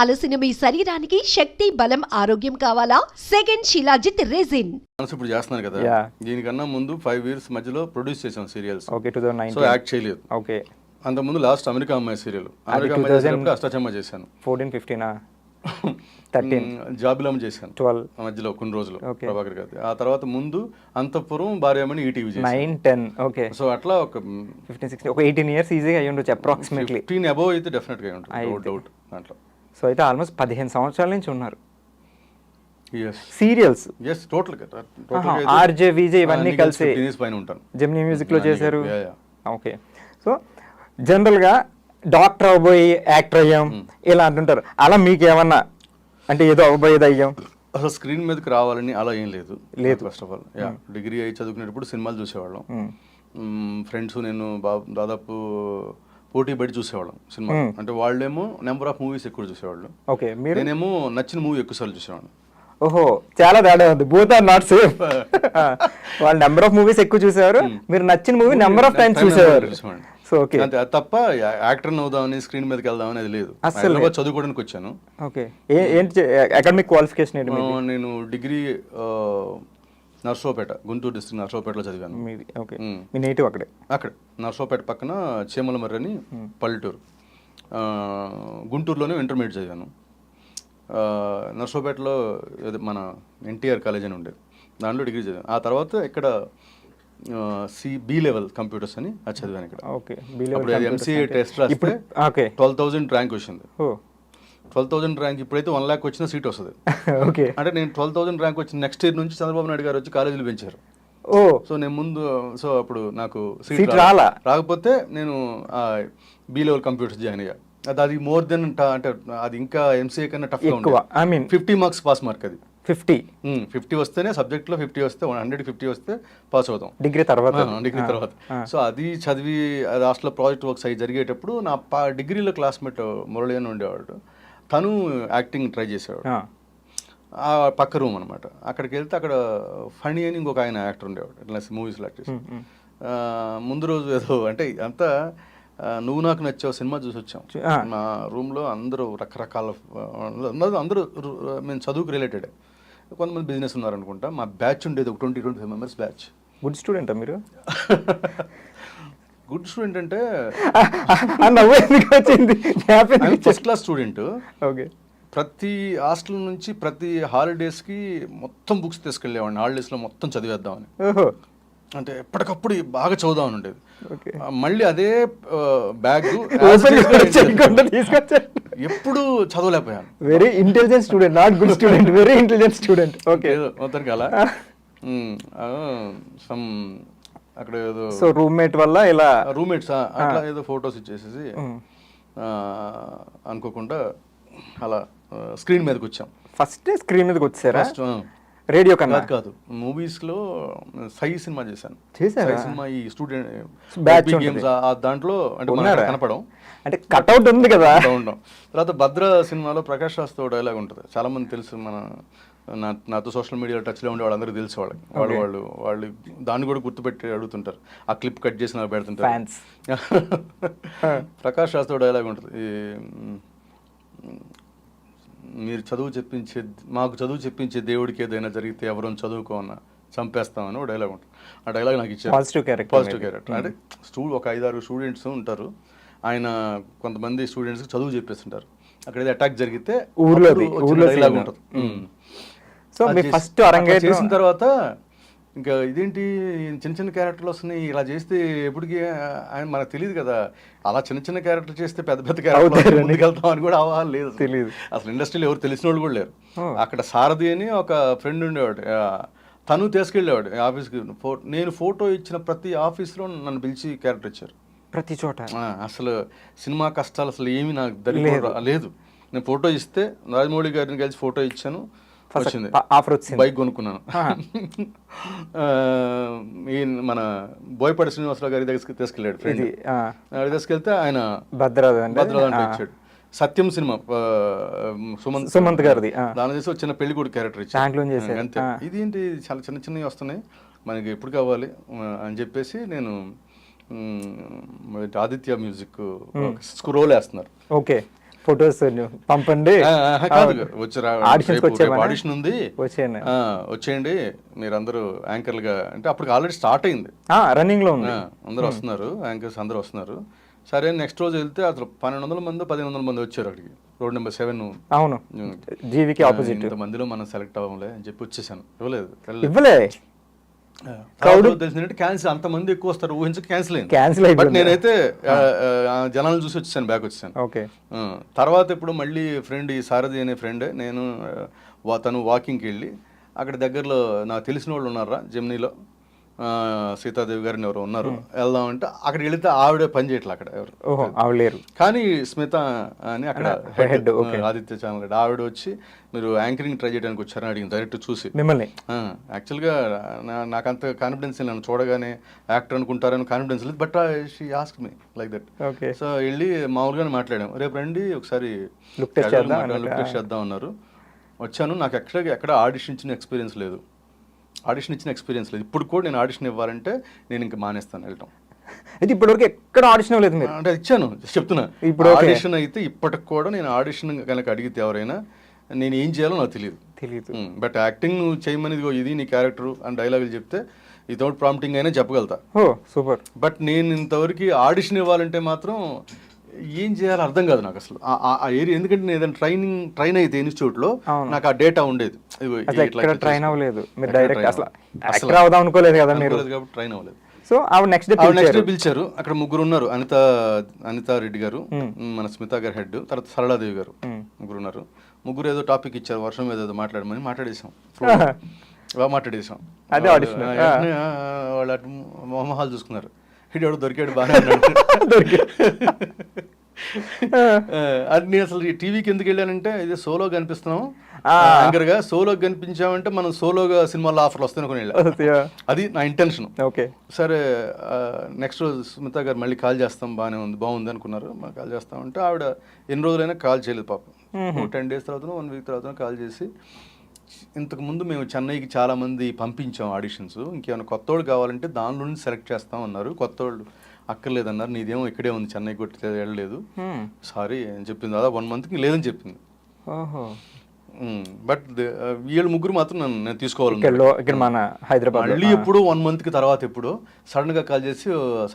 అలసిన మీ శరీరానికి శక్తి, బలం, ఆరోగ్యం కావాలా? Second shilajit resin. ఇప్పుడు చేస్తున్నారు కదా, దీనికన్నా ముందు 5 years మధ్యలో ప్రొడ్యూస్ చేసాం సీరియల్స్. ఓకే, 2019. సో యాక్ట్ చేయలేదు. ఓకే, అంత ముందు లాస్ట్ అమెరికా అమ్మాయి సీరియల్, అమెరికా అమ్మాయి చేసినప్పుడు అష్టాచమ్మ చేశాను. 14, 15, 13, జాబిలమ్మ చేశాను 12 మధ్యలో కొన్ని రోజులు ప్రభాకర్ గారి. ఆ తర్వాత ముందు అంతఃపురం, భార్యమణి ఈటీవీ 9, 10. ఓకే, సో అట్లా ఒక 15, 16, ఒక 18 years ఈజీగా అయ్యి ఉండొచ్చు అప్రాక్సిమేట్లీ. 15 అబోవ్ అయితే డెఫినెట్ గా ఉంటుంది, డౌట్ దాంట్లో. సో అయితే ఆల్మోస్ట్ 15 సంవత్సరాల నుంచి ఉన్నారు yes serials. yes total RJ VJ ఇవన్నీ కలిసి పైన ఉంటాను. జెమినీ మ్యూజిక్ లో చేశారు. ఓకే, సో జనరల్ గా డాక్టర్ అవ్వబోయి యాక్టర్ అయ్యాం ఇలా అంటుంటారు. అలా మీకు ఏమన్నా అంటే ఏదో అవ్వబోయేది అయ్యాం? అసలు స్క్రీన్ మీదకి రావాలని అలా ఏం లేదు. ఫస్ట్ ఆఫ్ ఆల్ డిగ్రీ అయ్యి చదువుకునేటప్పుడు సినిమాలు చూసేవాళ్ళం. ఫ్రెండ్స్ నేను దాదాపు పోటీ పడి చూసేవాళ్ళం సినిమా. అంటే వాళ్ళేమో నెంబర్ ఆఫ్ మూవీస్ ఎక్కువ చూసేవాళ్ళు. ఓకే, నేనేమో నచ్చిన మూవీ ఎక్కువ సార్లు చూసేవాళ్ళం. ఓహో, చాలా తేడా ఉంది. Both are not same. వాళ్ళు నెంబర్ ఆఫ్ మూవీస్ ఎక్కువ చూసేవారు, మీరు నచ్చిన మూవీ నెంబర్ ఆఫ్ టైమ్స్ చూసేవారు. సో ఓకే, అంతే తప్ప యాక్టర్ అవుదామని స్క్రీన్ మీదకి వెళ్దామని అది లేదు. అసలు చదువుకోవడానికి వచ్చాను. ఓకే, ఏంటి అకాడమిక్ క్వాలిఫికేషన్ ఏంటి? నేను డిగ్రీ నర్సరావుపేట, గుంటూరు డిస్ట్రిక్ట్ నర్సరావుపేటలో చదివాను. ఓకే, మీ నేటివ్ అక్కడే? అక్కడ నర్సరావుపేట పక్కన చీమలమర్రి అని పల్లెటూరు. గుంటూరులోనే ఇంటర్మీడియట్ చదివాను. నర్సరావుపేటలో మన ఎన్టీఆర్ కాలేజ్ అని ఉండేది, దాంట్లో డిగ్రీ చదివాను. ఆ తర్వాత ఇక్కడ బి లెవెల్ కంప్యూటర్స్ అని అది చదివాను ఇక్కడ. ఓకే, ఎంసీఏ టెస్ట్ రాస్తే 12,000 ర్యాంక్ వచ్చింది. 12,000 ర్యాంక్ ఇప్పుడైతే 1 lakh వచ్చిన సీట్ వస్తుంది. ఓకే, అంటే నేను 12,000 ర్యాంక్ వచ్చిన నెక్స్ట్ ఇయర్ నుంచి చంద్రబాబు నాయుడు గారు వచ్చి కాలేజీలు పెంచారు. ఓ, సో నేను ముందు అప్పుడు నాకు సీట్ రాకపోతే నేను బి లెవెల్ కంప్యూటర్స్ జాయిన్ అయ్యా. అది మోర్ దెన్ అంటే అది ఇంకా ఎంసీఏ కన్నా టఫ్ గా ఉంది. 50 మార్క్స్ పాస్ మార్క్. అది 50 వస్తేనే సబ్జెక్ట్లో 50 వస్తే 150 వస్తే పాస్ అవుతాం డిగ్రీ తర్వాత. సో అది చదివి అది హాస్టల్లో ప్రాజెక్ట్ వర్క్స్ అవి జరిగేటప్పుడు నా డిగ్రీలో క్లాస్మేట్ మురళి అని ఉండేవాడు. తను యాక్టింగ్ ట్రై చేసేవాడు. ఆ పక్క రూమ్ అనమాట. అక్కడికి వెళ్తే అక్కడ ఫణి అని ఇంకొక ఆయన యాక్టర్ ఉండేవాడు, ఇట్లా మూవీస్లో యాక్ట్ చేసి. ముందు రోజు ఏదో అంటే అంతా నువ్వు నాకు నచ్చావు సినిమా చూసి వచ్చాం. మా రూమ్లో అందరూ రకరకాల అందరూ మేము చదువుకు రిలేటెడ్. కొంతమంది బిజినెస్ ఉన్నారనుకుంటా. మా బ్యాచ్ ఉండేది ఒక 20-25 మెంబర్స్ బ్యాచ్. గుడ్ స్టూడెంటా మీరు? గుడ్ స్టూడెంట్ అంటే ఫస్ట్ క్లాస్ స్టూడెంట్. ఓకే, ప్రతి హాస్టల్ నుంచి ప్రతి హాలిడేస్కి మొత్తం బుక్స్ తీసుకెళ్ళేవాడిని. హాలిడేస్లో మొత్తం చదివేద్దామని, అంటే ఎప్పటికప్పుడు బాగా చదువుదామని ఉండేది. మళ్ళీ అదే బ్యాగ్ ఎప్పుడు చదవలేకపోయాను. Very intelligent student, not good student, very intelligent student. Okay, మొత్తానికి అలా సమ్ అక్కడ ఏదో సో రూమ్మేట్ వల్ల ఇలా రూమ్మేట్స్ అట్లా ఏదో ఫొటోస్ ఇచ్చేసేసి అనుకోకుండా అలా స్క్రీన్ మీదకి వచ్చాం. ఫస్ట్ స్క్రీన్ మీదకి వచ్చారా? రేడియో కన్నా కాదు, మూవీస్ లో సై సినిమా చేశాను. సినిమా ఈ స్టూడెంట్ బ్యాచ్ గేమ్స్ దాంట్లో అంటే కనపడం అంటే కట్అవుట్ ఉంది కదా ఉండడం. తర్వాత భద్ర సినిమాలో ప్రకాష్ రాజ్తో డైలాగ్ ఉంటుంది, చాలా మంది తెలుసు. నాతో సోషల్ మీడియాలో టచ్లో ఉండే వాళ్ళందరికీ తెలుసు. వాళ్ళు దాన్ని కూడా గుర్తుపెట్టి అడుగుతుంటారు. ఆ క్లిప్ కట్ చేసి నాకు పెడుతుంటారు. ప్రకాష్ రాజ్తో డైలాగ్ ఉంటుంది, మీరు మాకు చదువు చెప్పించే దేవుడికి ఏదైనా జరిగితే ఎవరైనా చదువుకోమన్నా చంపేస్తామని ఒక డైలాగ్ ఉంటుంది. ఆ డైలాగ్ నాకు ఇచ్చారు. Positive character. అంటే ఒక 5-6 స్టూడెంట్స్ ఉంటారు. ఆయన కొంతమంది స్టూడెంట్స్కి చదువు చెప్పేస్తుంటారు. అక్కడ ఏదో అటాక్ జరిగితే ఊర్లో డైలాగ్ ఉంటుంది. సో మీ ఫస్ట్ అరంగేట్రం చేసిన తర్వాత ఇంకా ఇదేంటి చిన్న చిన్న క్యారెక్టర్లు వస్తున్నాయి, ఇలా చేస్తే ఎప్పటికీ ఆయన మనకు తెలియదు కదా. అలా చిన్న చిన్న క్యారెక్టర్ చేస్తే పెద్ద పెద్ద క్యారెక్టర్ ముందుకెళ్తాం అని కూడా అవ్వాలి లేదు, తెలియదు. అసలు ఇండస్ట్రీలో ఎవరు తెలిసిన వాళ్ళు కూడా లేరు. అక్కడ సారథి అని ఒక ఫ్రెండ్ ఉండేవాడు, తను తీసుకెళ్ళేవాడు ఆఫీస్కి. నేను ఫోటో ఇచ్చిన ప్రతి ఆఫీస్లో నన్ను పిలిచి క్యారెక్టర్ ఇచ్చారు, ప్రతి చోట. అసలు సినిమా కష్టాలు అసలు ఏమీ నాకు లేదు. నేను ఫోటో ఇస్తే రాజమౌళి గారిని కలిసి ఫోటో ఇచ్చాను, వచ్చింది ఆఫర్ వచ్చింది, బైక్ కొనుక్కున్నాను. మన బోయపాటి శ్రీనివాసరావు గారి దగ్గరికి తీసుకెళ్ళాడు ఫ్రెండ్. తీసుకెళ్తే ఆయన భద్రాద్రి ఇచ్చాడు. సత్యం సినిమా సుమంత్ గారిది, దాని చేసి చిన్న పెళ్లి కూడా క్యారెక్టర్ ఇచ్చాడు అంతే. ఇదేంటి చాలా చిన్న చిన్నవి వస్తున్నాయి మనకి ఎప్పుడు కావాలి అని చెప్పేసి నేను ఆదిత్య మ్యూజిక్ స్క్రోల్ వేస్తున్నారు. ఓకే, ఫొటోస్ పంపండి. కాదు ఆడిషన్స్కి వచ్చేయమని? ఆడిషన్ ఉంది, వచ్చేయండి. వచ్చేయండి మీరందరూ యాంకర్లుగా అంటే అప్పుడు ఆల్రెడీ స్టార్ట్ అయింది, రన్నింగ్ లో ఉంది. అందరూ వస్తున్నారు, యాంకర్స్ అందరూ వస్తున్నారు. సరే నెక్స్ట్ రోజు వెళ్తే అసలు 1200 మంది 1500 మంది వచ్చారు అక్కడికి, రోడ్ నెంబర్ 7. అవును, జీవికి ఆపోజిట్. ఇంత మందిలో మనం సెలెక్ట్ అవ్వలే అని చెప్పి వచ్చేసాను. ఇవ్వలే క్రౌడ్ తెలిసిందంటే క్యాన్సిల్, అంత మంది ఎక్కువ వస్తారు ఊహించక క్యాన్సిల్ అయింది. క్యాన్సిల్ బట్ అయిపోయింది. నేనైతే జనాలను చూసి వచ్చేసాను, బ్యాక్ వచ్చేసాను. ఓకే. తర్వాత ఇప్పుడు మళ్ళీ ఫ్రెండ్, ఈ సారథి అనే ఫ్రెండ్, నేను తను వాకింగ్కి వెళ్ళి అక్కడ దగ్గరలో నాకు తెలిసిన వాళ్ళు ఉన్నారా జెమినీలో, సీతాదేవి గారిని ఎవరు ఉన్నారు, వెళ్దామంటే అక్కడికి వెళితే ఆవిడ పని చేయట్లే అక్కడ ఎవరు. ఓహో, ఆవిడ లేరు. కానీ స్మిత అని అక్కడ హెడ్, ఆదిత్య ఛానల్ హెడ్, ఆవిడ వచ్చి మీరు యాంకరింగ్ ట్రై చేయడానికి వచ్చారని అడిగింది డైరెక్ట్ చూసి మిమ్మల్ని. యాక్చువల్గా నాకు అంత కాన్ఫిడెన్స్ నన్ను చూడగానే యాక్టర్ అనుకుంటారని కాన్ఫిడెన్స్ లేదు, but she ask me like that. Okay. So వెళ్ళి మామూలుగానే మాట్లాడాం, రేపు రండి ఒకసారి లుక్ టెస్ట్ చేద్దాం అన్నారు. వచ్చాను. నాకు ఎక్కడ ఆడిషన్ ఇచ్చిన ఎక్స్పీరియన్స్ లేదు, ఇప్పుడు కూడా నేను ఆడిషన్ ఇవ్వాలంటే నేను ఇంకా మానేస్తాను వెళ్ళటం. అయితే ఇప్పటివరకు ఎక్కడ ఆడిషన్ లేదు మీరు? అంటే ఇచ్చాను, చెప్తున్నా. ఇప్పుడు ఆడిషన్ అయితే ఇప్పటికి కూడా నేను ఆడిషన్ కనుక అడిగితే ఎవరైనా నేను ఏం చేయాలో నాకు తెలియదు. బట్ యాక్టింగ్ నువ్వు చేయమని ఇది నీ క్యారెక్టర్ అని డైలాగులు చెప్తే వితౌట్ ప్రాంప్టింగ్ అయినా చెప్పగలుగుతా. ఓ సూపర్. బట్ నేను ఇంతవరకు ఆడిషన్ ఇవ్వాలంటే మాత్రం ఏం చేయాలో అర్థం కాదు నాకు అసలు ఆ ఏరియా. ఎందుకంటే నేను ఏదైనా ట్రైన్ అయితే ఇన్స్టిట్యూట్లో నాకు ఆ డేటా ఉండేది. ట్రైన్ అవ్వలేదు మీరు, డైరెక్ట్ అసలు అవుదాం అనుకోలేదు కదా మీరు, కాబట్టి ట్రైన్ అవ్వలేదు. సో ఆవిడ నెక్స్ట్ డే పిలిచారు. అక్కడ ముగ్గురు ఉన్నారు, అనితా రెడ్డి గారు, మన స్మిత గారు హెడ్, తర్వాత సరళాదేవి గారు, ముగ్గురు ఉన్నారు. ముగ్గురు ఏదో టాపిక్ ఇచ్చారు, వర్షం ఏదో మాట్లాడేసాం. అదే ఆడిషన్. వాళ్ళు అటు మొహమాలు చూసుకున్నారు, ఇడు దొరికాడు బాగా అన్నాడు. అన్ని అసలు టీవీకి ఎందుకు వెళ్ళానంటే ఇది సోలో కనిపిస్తున్నాం యాంకర్ గా, సోలో కనిపించామంటే మనం సోలోగా సినిమాలో ఆఫర్లు వస్తాయి అనుకుని వెళ్ళాం. అది నా ఇంటెన్షన్. ఓకే. సరే నెక్స్ట్ రోజు స్మిత గారు మళ్ళీ కాల్ చేస్తాం, బాగుంది అనుకున్నారు. కాల్ చేస్తామంటే ఆవిడ ఎన్ని రోజులైనా కాల్ చేయలేదు పాపం. 10 days తర్వాత 1 week తర్వాత కాల్ చేసి, ఇంతకుముందు మేము చెన్నైకి చాలా మంది పంపించాం ఆడిషన్స్, ఇంకేమైనా కొత్తోళ్ళు కావాలంటే దానిలో నుంచి సెలెక్ట్ చేస్తాం అన్నారు. కొత్తోళ్ళు అక్కర్లేదన్నారు, నీదేమో ఇక్కడే ఉంది, చెన్నై కొట్టి వెళ్ళలేదు, సారీ అని చెప్పింది. అదా 1 monthకి లేదని చెప్పింది. బట్ వీళ్ళు ముగ్గురు మాత్రం నేను తీసుకోవాలి. మన హైదరాబాద్ మళ్ళీ ఎప్పుడు 1 monthకి తర్వాత ఎప్పుడు సడన్గా కాల్ చేసి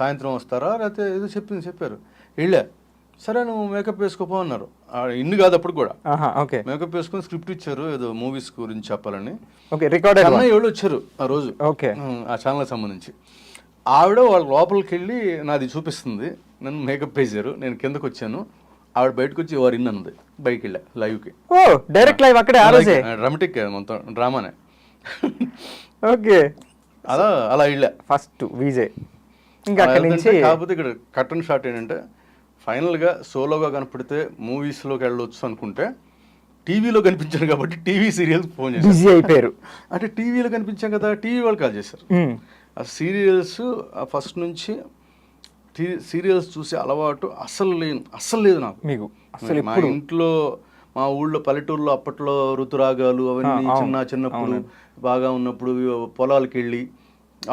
సాయంత్రం వస్తారా లేకపోతే ఏదో చెప్పారు. వెళ్ళా, సరే నువ్వు మేకప్ వేసుకోపో అన్నారు. ఇన్ని కాదు అప్పుడు కూడా మేకప్ వేసుకొని స్క్రిప్ట్ ఇచ్చారు, ఏదో మూవీస్ గురించి చెప్పాలని. ఎవరు వచ్చారు ఆ రోజు ఆ ఛానల్కి సంబంధించి. ఆవిడ వాళ్ళ లోపలికి వెళ్ళి నాది చూపిస్తుంది, నన్ను మేకప్ వేసారు, నేను కిందకు వచ్చాను. ఆవిడ బయటకు వచ్చి ఎవరు ఇన్నది, బయటికి వెళ్ళా లైవ్కి. డైరెక్ట్ లైవ్ అక్కడే డ్రామాటిక్ మొత్తం డ్రామానే. ఓకే. అలా వెళ్ళా ఫస్ట్ విజయ్. ఇంకా కాకపోతే ఇక్కడ కట్ అండ్ షార్ట్ ఏంటంటే, ఫైనల్గా సోలోగా కనపడితే మూవీస్లోకి వెళ్ళొచ్చు అనుకుంటే టీవీలో కనిపించాను కాబట్టి టీవీ సీరియల్స్ ఫోన్ చేసి బిజీ అయిపోయారు. అంటే టీవీలో కనిపించాం కదా, టీవీ వాళ్ళు కాల్ చేశారు. ఆ సీరియల్స్ ఫస్ట్ నుంచి సీరియల్స్ చూసే అలవాటు అస్సలు లేదు నాకు. మీకు మా ఇంట్లో, మా ఊళ్ళో పల్లెటూరులో అప్పట్లో ఋతురాగాలు అవన్నీ చిన్నప్పుడు బాగా ఉన్నప్పుడు పొలాలకు వెళ్ళి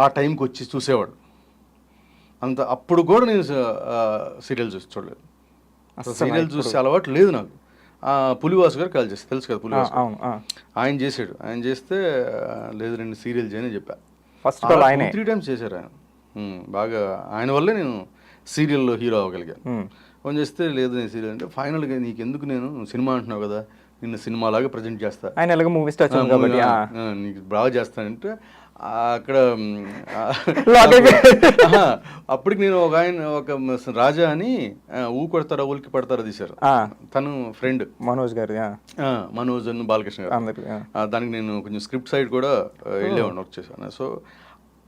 ఆ టైంకి వచ్చి చూసేవాడు. అంత అప్పుడు కూడా నేను సీరియల్ చూడలేదు, సీరియల్ చూసే అలవాటు లేదు నాకు. పులివాసు గారు కాల్ చేస్తే తెలుసు కదా, పులివాసు ఆయన చేసాడు. ఆయన చేస్తే లేదు 2 సీరియల్ చేయని చెప్పా. ఫస్ట్ 3 times చేశారు ఆయన. బాగా ఆయన వల్లే నేను సీరియల్లో హీరో అవ్వగలిగాను. ఫోన్ చేస్తే లేదు నేను సీరియల్ అంటే, ఫైనల్గా నీకు ఎందుకు, నేను సినిమా అంటున్నావు కదా, నిన్ను సినిమాలాగా ప్రజెంట్ చేస్తా, ఆయన ఎలాగో మూవీ స్టార్ కాబట్టి నీకు బాగా చేస్తానంటే అక్కడ అప్పటికి నేను ఒక రాజా అని ఊ కొడతారా ఊరికి పడతారా తీశారు. తను ఫ్రెండ్ మనోజ్ గారు, మనోజ్ అని బాలకృష్ణ గారు. దానికి నేను కొంచెం స్క్రిప్ట్ సైడ్ కూడా వెళ్ళేవాడిని, వర్క్ చేశాను. సో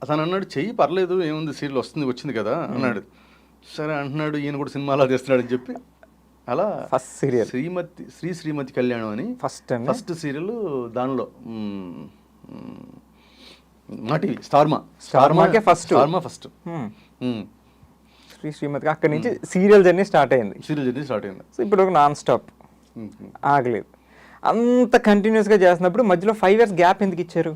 అతను అన్నాడు చెయ్యి పర్లేదు ఏముంది, సీరియల్ వచ్చింది కదా అన్నాడు. సరే అంటున్నాడు, ఈయన కూడా సినిమాలా తీస్తున్నాడు అని చెప్పి అలా ఫస్ట్ సీరియల్ శ్రీమతి కళ్యాణం అని ఫస్ట్ సీరియల్. దానిలో మా టీవీ స్టార్మా ఫస్ట్ శ్రీమతి. అక్కడి నుంచి సీరియల్ జర్నీ స్టార్ట్ అయింది. సో ఇప్పుడు నాన్ స్టాప్, ఆగలేదు. అంత కంటిన్యూస్గా చేస్తున్నప్పుడు మధ్యలో 5 years గ్యాప్ ఎందుకు ఇచ్చారు?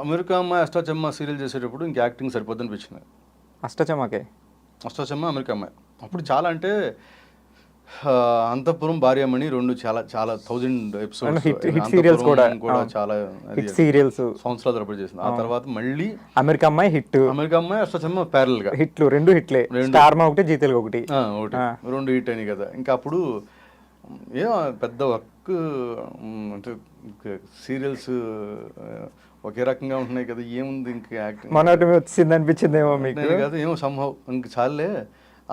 అమెరికా అమ్మాయి అష్టాచమ్మ సీరియల్ చేసేటప్పుడు ఇంకా యాక్టింగ్ సరిపోద్దని అనిపించింది. అష్టాచమ్మకే అష్టాచమ్మ అమెరికా అమ్మాయి అప్పుడు చాలా అంటే అంతఃపురం, భార్యామణి రెండు చాలా చాలా 1000 ఎపిసోడ్స్. hit serials కూడా. చాలా హిట్ సీరియల్స్ సంవత్సరాల తరబడి చేసింది. ఆ తర్వాత మళ్ళీ అమెరికా అమ్మాయి హిట్, అమెరికా అమ్మాయి, అష్టచమ్మ ప్యారల్ గా హిట్లు, రెండు హిట్లే. స్టార్ మా ఒకటి, జీ తెలుగు ఒకటి. ఒకటి రెండు హిట్ అయినాయి కదా. ఇంకా అప్పుడు ఏమో పెద్ద వర్క్ అంటే సీరియల్స్ ఒకే రకంగా ఉంటున్నాయి కదా, ఏముంది ఇంకా యాక్టింగ్ మనోటమి వచ్చింది అనిపించిందేమో మీకు? కదా ఏమో సంభవ్ ఇంక చాలే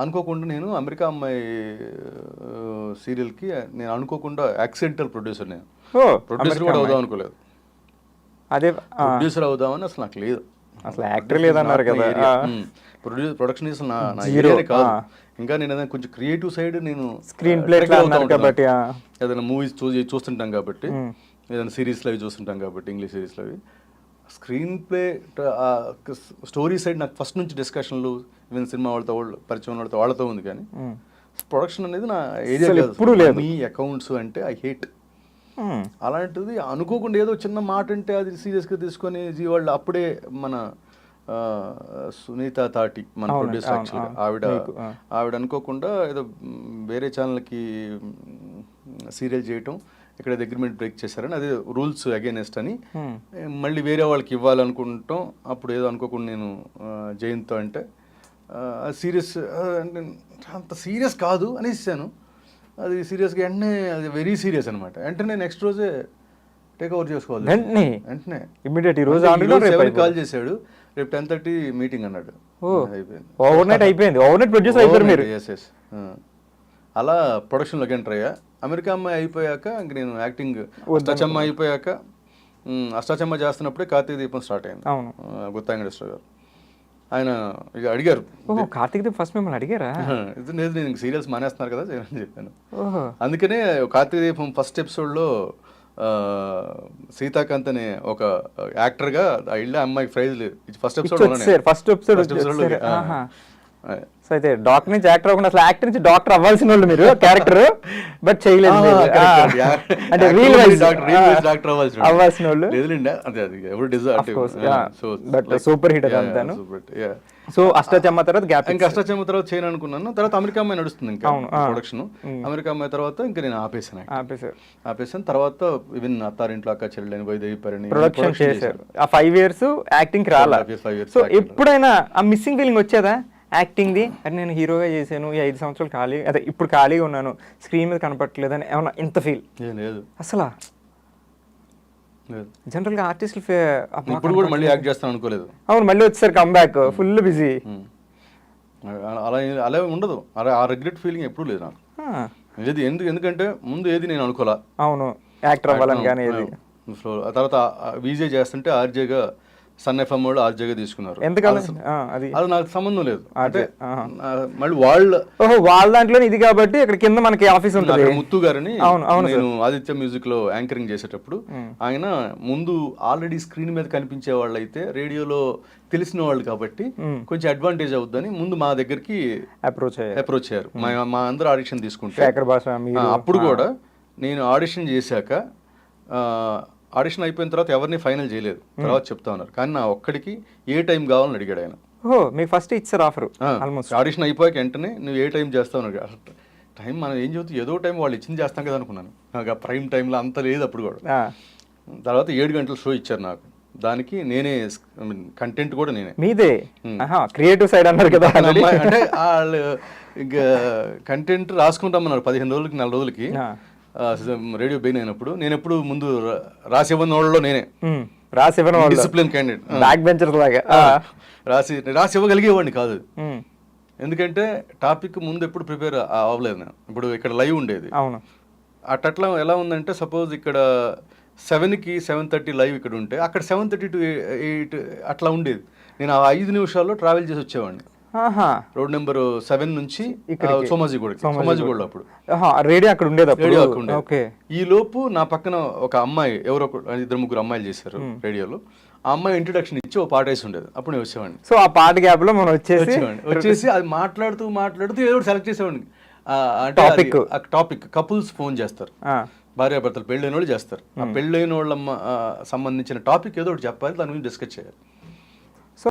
అనుకోకుండా నేను అమెరికా అమ్మాయి సీరియల్కి నేను అనుకోకుండా యాక్సిడెంటల్ ప్రొడ్యూసర్. నేను ప్రొడ్యూసర్ కూడా అవుదాం అనుకోలేదు, అదే ప్రొడ్యూసర్ అవుదామని అసలు నాకు లేదు. అసలు యాక్టర్ లేదన్నారు కదా. ప్రొడక్షన్ అసలు నా ఏరియానే కాదు. ఇంకా నేను ఏదైనా కొంచెం క్రియేటివ్ సైడ్ నేను స్క్రీన్ ప్లే కాబట్టి, ఏదైనా మూవీస్ చూస్తుంటాం కాబట్టి, ఏదైనా సిరీస్లో అవి చూస్తుంటాం కాబట్టి, ఇంగ్లీష్ సిరీస్లో అవి. స్క్రీన్ ప్లే స్టోరీ సైడ్ నాకు ఫస్ట్ నుంచి డిస్కషన్లు, ఈవెన్ సినిమా వాళ్ళతో పరిచయం వాళ్ళతో ఉంది, కానీ ప్రొడక్షన్ అనేది నా ఏరియా ఎప్పుడు లేదు. మీ అకౌంట్స్ అంటే ఐ హేట్. అలాంటిది అనుకోకుండా ఏదో చిన్న మాట అంటే అది సీరియస్గా తీసుకొని జీ వాళ్ళు అప్పుడే మన సునీత తాటి మన ప్రొడ్యూసర్ యాక్చువల్గా ఆవిడ అనుకోకుండా ఏదో వేరే ఛానల్కి సీరియల్ చేయటం, ఇక్కడ అగ్రిమెంట్ బ్రేక్ చేశారని, అది రూల్స్ అగైనెస్ట్ అని మళ్ళీ వేరే వాళ్ళకి ఇవ్వాలనుకుంటాం. అప్పుడు ఏదో అనుకోకుండా నేను జయంతో అంటే సీరియస్ అంత సీరియస్ కాదు అనేసాను. అది సీరియస్గా వెంటనే అది వెరీ సీరియస్ అనమాట. వెంటనే నెక్స్ట్ రోజే టేక్ ఓవర్ చేసుకోవాలి. వెంటనే ఇమీడియట్ ఈ రోజు 7 కాల్ చేశాడు, రేపు 10:30 మీటింగ్ అన్నాడు. ఓవర్ నైట్ అయిపోయింది, ఓవర్ నైట్ ప్రొడ్యూస్ అయిపోయారు మీరు. ఎస్ అలా ప్రొడక్షన్లోకి ఎంటర్ అయ్యా. అమెరికా అమ్మాయి అయిపోయాక ఇంక నేను యాక్టింగ్ అష్టాచమ్మ అయిపోయాక, అష్టాచమ్మ చేస్తున్నప్పుడే కార్తీక దీపం స్టార్ట్ అయింది. గుత్తా వెంకటేశ్వర గారు ఆయన ఇక అడిగారు, కార్తీక దీపం ఫస్ట్ మిమ్మల్ని అడిగారా? ఇది లేదు, నేను సీరియల్స్ మానేస్తున్నారు కదా అని చెప్పాను. అందుకనే కార్తీక దీపం ఫస్ట్ ఎపిసోడ్లో సీతాకాంత్ అనే ఒక యాక్టర్గా ఇళ్ళ అమ్మాయికి ప్రైజ్ ఫస్ట్ ఎపిసోడ్. సో అయితే డాక్టర్ నుంచి యాక్టర్ అవ్వకుండా అసలు యాక్టర్ నుంచి డాక్టర్ అవ్వాల్సిన వాళ్ళు మీరు, క్యారెక్టర్ బట్ చేయలేదు అంటే రీల్ వైజ్ డాక్టర్ అవ్వాల్సిన వాళ్ళు. బట్ సూపర్ హిట్ అంతాను. సో అష్టాచమ్మ తర్వాత గ్యాప్, ఇంకా అష్టాచమ్మ తర్వాత చేయను అనుకున్నాను. తర్వాత అమెరికా అమ్మాయి నడుస్తుంది ఇంకా ప్రొడక్షన్. అమెరికా అమ్మాయి తర్వాత ఇంకా నేను ఆపేసాను. తర్వాత ఈవెన్ అత్తారింట్లో అక్క చెల్లెని వైదేహిపరిని ప్రొడక్షన్ చేశారు. ఆ 5 years యాక్టింగ్ రాలా. సో ఎప్పుడైనా ఆ మిస్సింగ్ ఫీలింగ్ వచ్చేదా యాక్టింగ్ ది? అంటే నేను హీరోగా చేశాను, ఈ 5 సంవత్సరాలు ఖాళీ, అదే ఇప్పుడు ఖాళీగా ఉన్నాను, స్క్రీన్ మీద కనపడట్లేదని ఏమన్నా ఇంత ఫీల్? లేదు అసలు. జనరల్ గా ఆర్టిస్టులు ఇప్పుడు కూడా మళ్ళీ యాక్ట్ చేస్తాను అనుకోలేదు. అవును, మళ్ళీ వచ్చేసరి కమ్బ్యాక్ ఫుల్ బిజీ. అలా ఉండదు, ఆ రిగ్రెట్ ఫీలింగ్ ఎప్పుడు లేదు నాకు. ఎందుకంటే ముందు ఏది నేను అనుకోలే. అవును, యాక్టర్ అవ్వాలని. కానీ తర్వాత విజే చేస్తుంటే ఆర్జేగా సన్ ఎఫ్ఎం వాళ్ళు ఆర్జేగా తీసుకున్నారు. ఎందుకని అది నాకు సంబంధం లేదు. అంటే మళ్ళీ వాళ్ళ దాంట్లో ఇది కాబట్టి ఇక్కడ కింద మనకి ఆఫీస్ ఉంటుంది. ముత్తు గారిని నేను ఆదిత్య మ్యూజిక్ లో యాంకరింగ్ చేసేటప్పుడు ఆయన ముందు ఆల్రెడీ స్క్రీన్ మీద కనిపించే వాళ్ళు అయితే రేడియోలో తెలిసిన వాళ్ళు కాబట్టి కొంచెం అడ్వాంటేజ్ అవుద్దని ముందు మా దగ్గరికి అప్రోచ్ అయ్యారు. మా అందరూ ఆడిషన్ తీసుకుంటే అప్పుడు కూడా నేను ఆడిషన్ చేశాక ఆడిషన్ అయిపోయిన తర్వాత ఎవరిని ఫైనల్ చేయలేదు, తర్వాత చెప్తా ఉన్నారు. కానీ నా ఒక్కడికి ఏ టైం కావాలని అడిగాడు ఆయన. మీకు ఫస్ట్ ఇచ్చారు ఆఫర్? ఆడిషన్ అయిపోయాక వెంటనే నువ్వు ఏ టైం చేస్తావు అన్నాడు. టైం మనం ఏం చెబుతూ ఏదో టైం వాళ్ళు ఇచ్చింది చేస్తాం కదా అనుకున్నాను. నాకు ప్రైమ్ టైంలో అంత లేదు అప్పుడు కూడా. తర్వాత 7 గంటల షో ఇచ్చారు నాకు. దానికి నేనే కంటెంట్ కూడా నేనే. మీదే క్రియేటివ్ సైడ్ అన్నారు కదా. అంటే వాళ్ళు ఇంకా కంటెంట్ రాసుకుంటామన్నారు 15 రోజులకి 4 రోజులకి రేడియో బెయిన్ అయినప్పుడు. నేను ఎప్పుడు ముందు రాసివ్వని వాళ్ళలో నేనే, డిసిప్లిన్ క్యాండిడేట్, బ్యాక్ బెంచర్ లాగా రాసి ఇవ్వగలిగేవాడిని కాదు. ఎందుకంటే టాపిక్ ముందు ఎప్పుడు ప్రిపేర్ అవ్వలేదు నేను. ఇప్పుడు ఇక్కడ లైవ్ ఉండేది, అట్లా ఎలా ఉందంటే సపోజ్ ఇక్కడ 7కి 7:30 లైవ్ ఇక్కడ ఉంటే అక్కడ 7:30 to 8 అట్లా ఉండేది. నేను ఆ 5 నిమిషాల్లో ట్రావెల్ చేసి వచ్చేవాడిని. రోడ్ నెంబర్ 7 నుంచి సోమాజిగూడ. అప్పుడు రేడియో అక్కడ ఉండేది. ఈ లోపు నా పక్కన ఒక అమ్మాయి, ఎవరో 2-3 అమ్మాయిలు చేశారు రేడియోలో. ఆ అమ్మాయి ఇంట్రొడక్షన్ ఇచ్చి ఒక పాట వేసి ఉండేది. అప్పుడు నేను వచ్చేవాడిని. సో ఆ పాట గ్యాప్ లో మనం వచ్చేసి అది మాట్లాడుతూ ఏదో సెలెక్ట్ చేసేవాడిని. టాపిక్ కపుల్స్ ఫోన్ చేస్తారు, భార్యాభర్తలు పెళ్ళైన వాళ్ళు చేస్తారు. ఆ పెళ్ళైన వాళ్ళ సంబంధించిన టాపిక్ ఏదో ఒకటి చెప్పాలి, దాని గురించి డిస్కస్ చేయాలి.